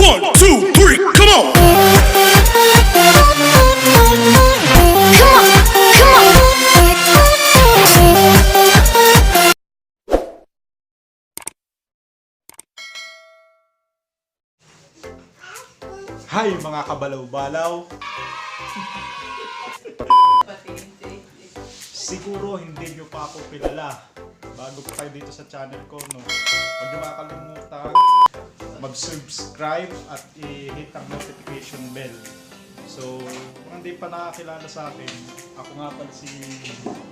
1, 2, 3, come on! Hi mga kabalaw-balaw! Siguro hindi nyo pa ako kilala. Bago pa kayo dito sa channel ko, no? Huwag nyo makakalimutan mag-subscribe at i-hit ang notification bell. So, kung hindi pa nakakilala sa akin, ako nga pala si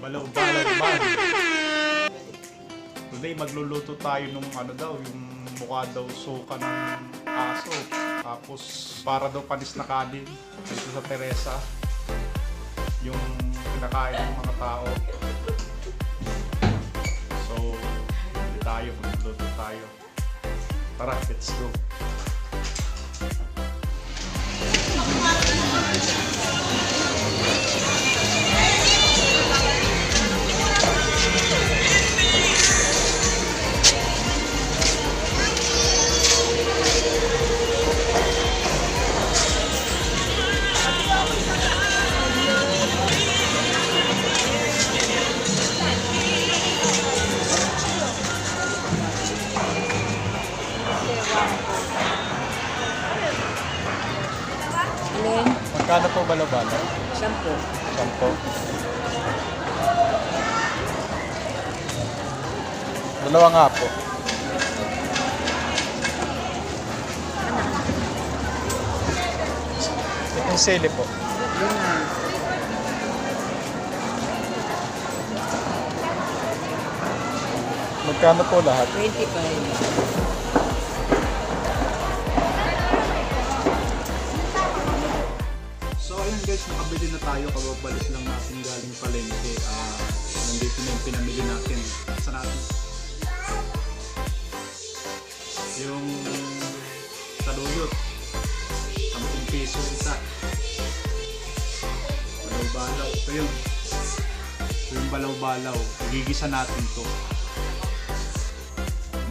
Balaw-Balaw Man. Today magluluto tayo nung yung mukha daw suka ng aso. Tapos para daw panis na kanin dito sa Teresa. Yung pinakain ng mga tao. So, magluluto tayo. Tara, let's go. Magkano po balaw-balaw? 10. 10. Dalawa nga po. Itong sili po. Magkano po lahat? 25. So ayun guys, nakabili na tayo, kababalik lang natin galing palengke. Nandito na yung pinamili natin. Sa natin yung saluyot, 10 piso isa. Balaw-balaw. Ito yun. Ito yung balaw-balaw. Gigisa natin to.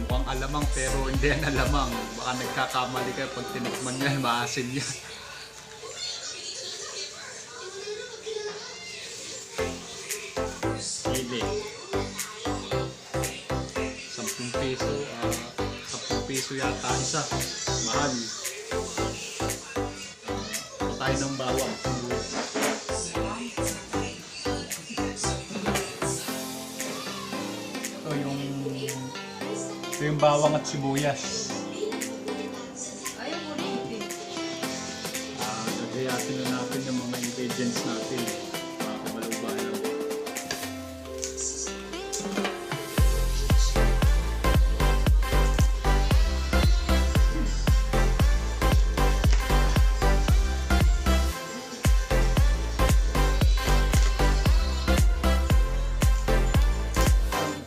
Mukhang alamang pero hindi yan alamang. Baka nagkakamali kayo pag tinikman yan, maasin yan. Sili. 10 piso. 10 piso yata isa. Mahal. Tayo ng bawang. Ito yung bawang at sibuyas. Gayatin na natin yung mga ingredients natin. Balaw-balaw.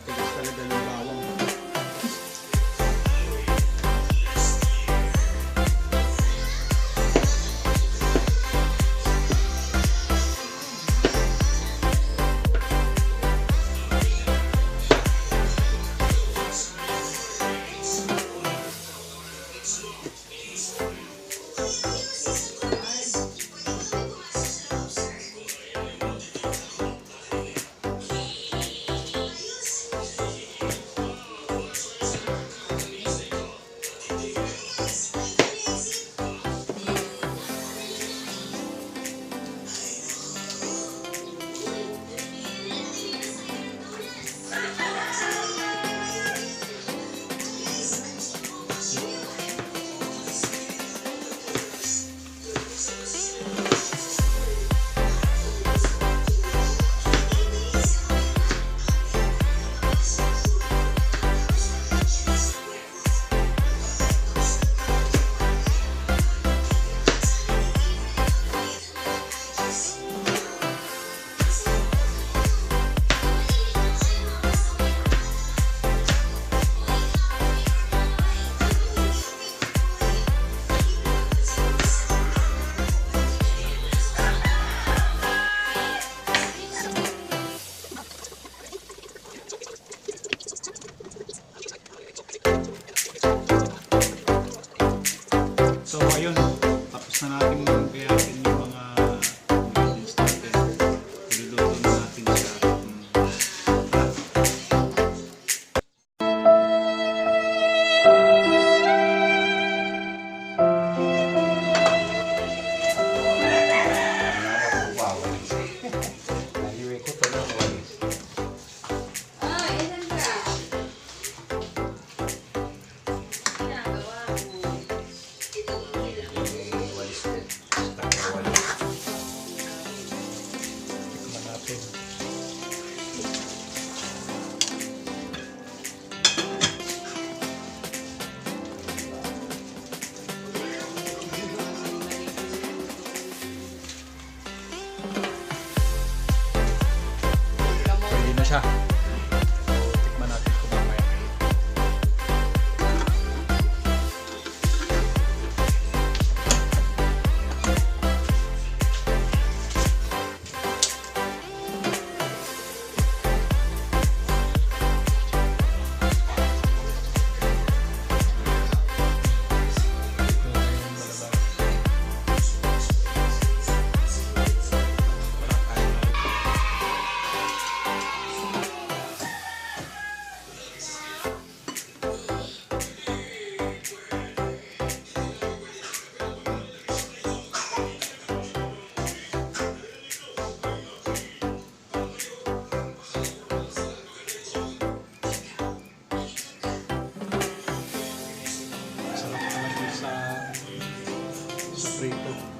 Tigas talaga yung bawang. So ayun, tapos na natin gayatin yung mga ingredients natin. Iluluto na natin siya. Ready na siya. Tikman natin kung mamaya. Sarap talaga sa prito.